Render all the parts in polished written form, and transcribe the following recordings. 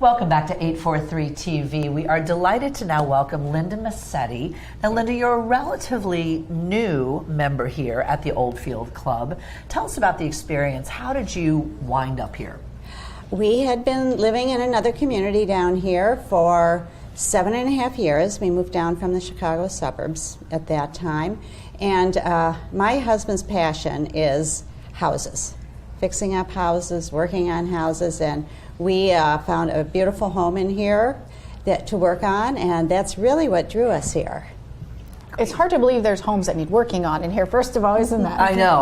Welcome back to 843 TV. We are delighted to now welcome Linda Mascetti. Now, Linda, you're a relatively new member here at the Oldfield Club. Tell us about the experience. How did you wind up here? We had been living in another community down here for 7.5 years. We moved down from the Chicago suburbs at that time. And my husband's passion is houses, fixing up houses, working on houses, and we found a beautiful home in here to work on, and that's really what drew us here. It's hard to believe there's homes that need working on in here, first of all, isn't that? I know.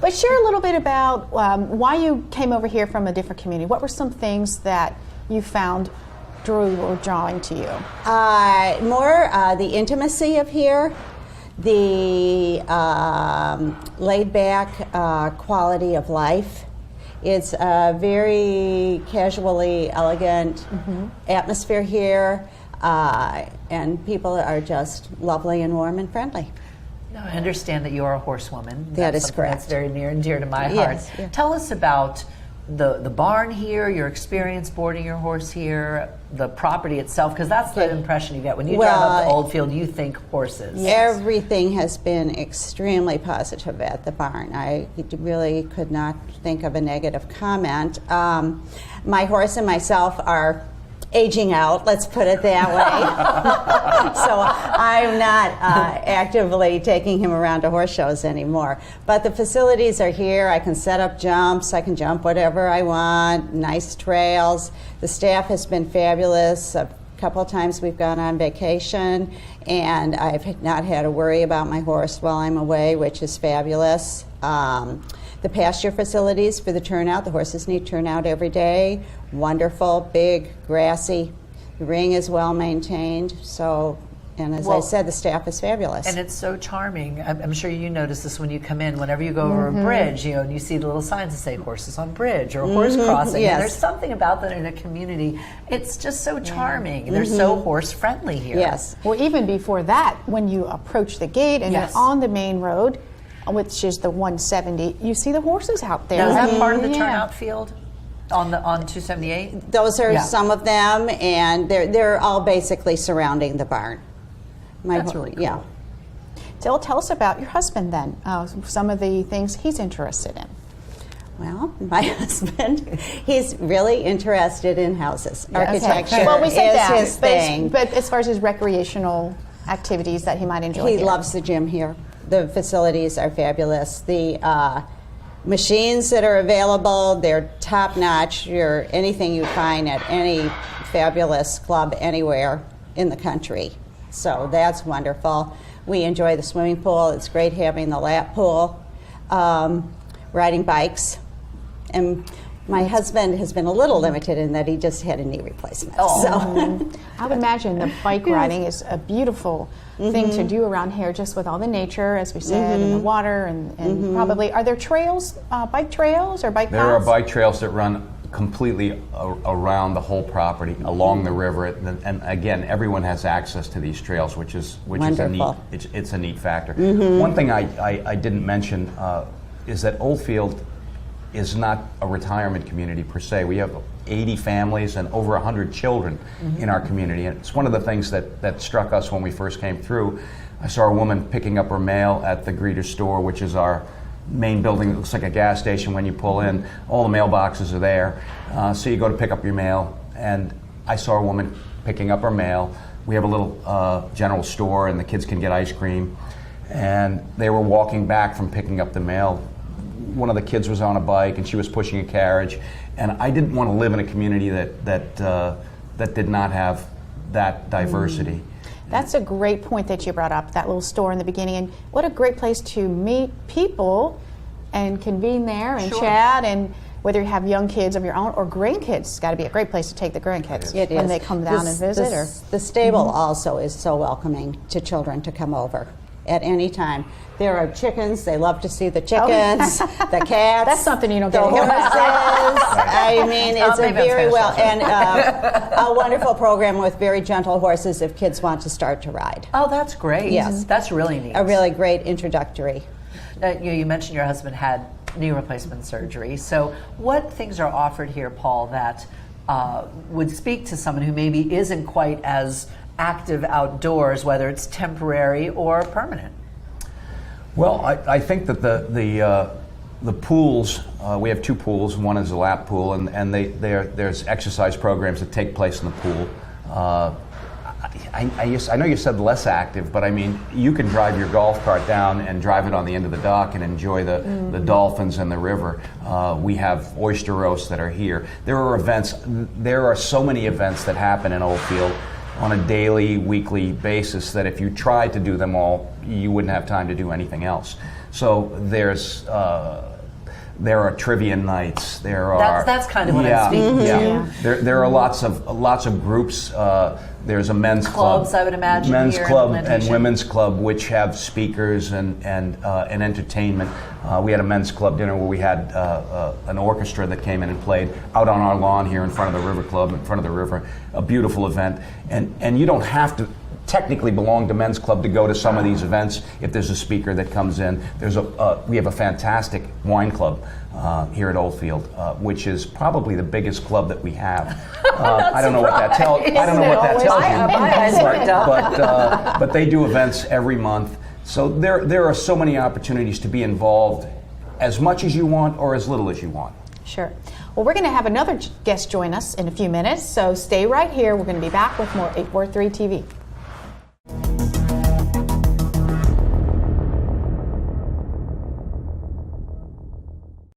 But share a little bit about why you came over here from a different community. What were some things that you found drew or drawing to you? More the intimacy of here, the laid-back quality of life. It's a very casually elegant atmosphere here, and people are just lovely and warm and friendly. Now, I understand that you're a horsewoman. That is correct. That's very near and dear to my heart. Yes, yeah. Tell us about the barn here, your experience boarding your horse here, the property itself, because that's the impression you get when you drive up to Oldfield. You think horses. Everything has been extremely positive at the barn. I really could not think of a negative comment. My horse and myself are aging out, let's put it that way. So I'm not actively taking him around to horse shows anymore. But the facilities are here. I can set up jumps. I can jump whatever I want. Nice trails. The staff has been fabulous. A couple of times we've gone on vacation, and I've not had to worry about my horse while I'm away, which is fabulous. The pasture facilities for the turnout, the horses need turnout every day. Wonderful, big, grassy. The ring is well maintained. So, and as I said, the staff is fabulous. And it's so charming. I'm sure you notice this when you come in. Whenever you go over a bridge, you know, and you see the little signs that say horses on bridge or horse crossing. Yes. And there's something about that in a community. It's just so charming. They're so horse friendly here. Yes. Well, even before that, when you approach the gate and you're on the main road, which is the 170, you see the horses out there. Now, is that part of the turnout field on 278? Those are some of them, and they're all basically surrounding the barn. That's really cool. Yeah. Tell us about your husband then, some of the things he's interested in. Well, my husband, he's really interested in houses. Architecture Well, we said that, his thing. But as far as his recreational activities that he might enjoy He here. loves the gym here. The facilities are fabulous. The machines that are available, they're top-notch. Anything you find at any fabulous club anywhere in the country. So that's wonderful. We enjoy the swimming pool. It's great having the lap pool. Riding bikes. And my husband has been a little limited in that he just had a knee replacement. So. I would imagine the bike riding is a beautiful thing to do around here, just with all the nature, as we said, and the water, and probably, are there trails, bike trails or bike paths? There are bike trails that run completely around the whole property, along the river, and again, everyone has access to these trails, which is a neat, it's a neat factor. One thing I didn't mention is that Oldfield is not a retirement community per se. We have 80 families and over 100 children in our community. And it's one of the things that struck us when we first came through. I saw a woman picking up her mail at the greeter store, which is our main building. It looks like a gas station when you pull in. All the mailboxes are there. So you go to pick up your mail, and I saw a woman picking up her mail. We have a little general store, and the kids can get ice cream. And they were walking back from picking up the mail. One of the kids was on a bike, and she was pushing a carriage. And I didn't want to live in a community that did not have that diversity. That's a great point that you brought up, that little store in the beginning. And what a great place to meet people and convene there and chat. And whether you have young kids of your own or grandkids, it's got to be a great place to take the grandkids when they come down and visit. The stable also is so welcoming to children to come over at any time. There are chickens. They love to see the chickens, the cats. That's something you don't get the here. horses. I mean, it's a very well and a wonderful program with very gentle horses if kids want to start to ride. Oh, that's great. Yes, that's really neat. A really great introductory. You mentioned your husband had knee replacement surgery. So, what things are offered here, Paul, that would speak to someone who maybe isn't quite as active outdoors, whether it's temporary or permanent? Well, I think that the pools, we have 2 pools. One is a lap pool, and there's exercise programs that take place in the pool. I know you said less active, but I mean, you can drive your golf cart down and drive it on the end of the dock and enjoy the dolphins and the river. We have oyster roasts that are here. There are events. There are so many events that happen in Oldfield on a daily, weekly basis that if you tried to do them all, you wouldn't have time to do anything else. So there are trivia nights. That's kind of what I'm speaking to. Yeah. There are lots of groups. There's a men's clubs, club, I would imagine, men's here club in and women's club, which have speakers and entertainment. We had a men's club dinner where we had an orchestra that came in and played out on our lawn here in front of the River Club, in front of the river. A beautiful event, and you don't have to technically belong to men's club to go to some of these events. If there's a speaker that comes in, we have a fantastic wine club here at Oldfield, which is probably the biggest club that we have. I don't know what that tells. I don't know what that tells you. My eyes worked up. But they do events every month. So there are so many opportunities to be involved, as much as you want or as little as you want. Sure. Well, we're going to have another guest join us in a few minutes, so stay right here. We're going to be back with more 843 TV.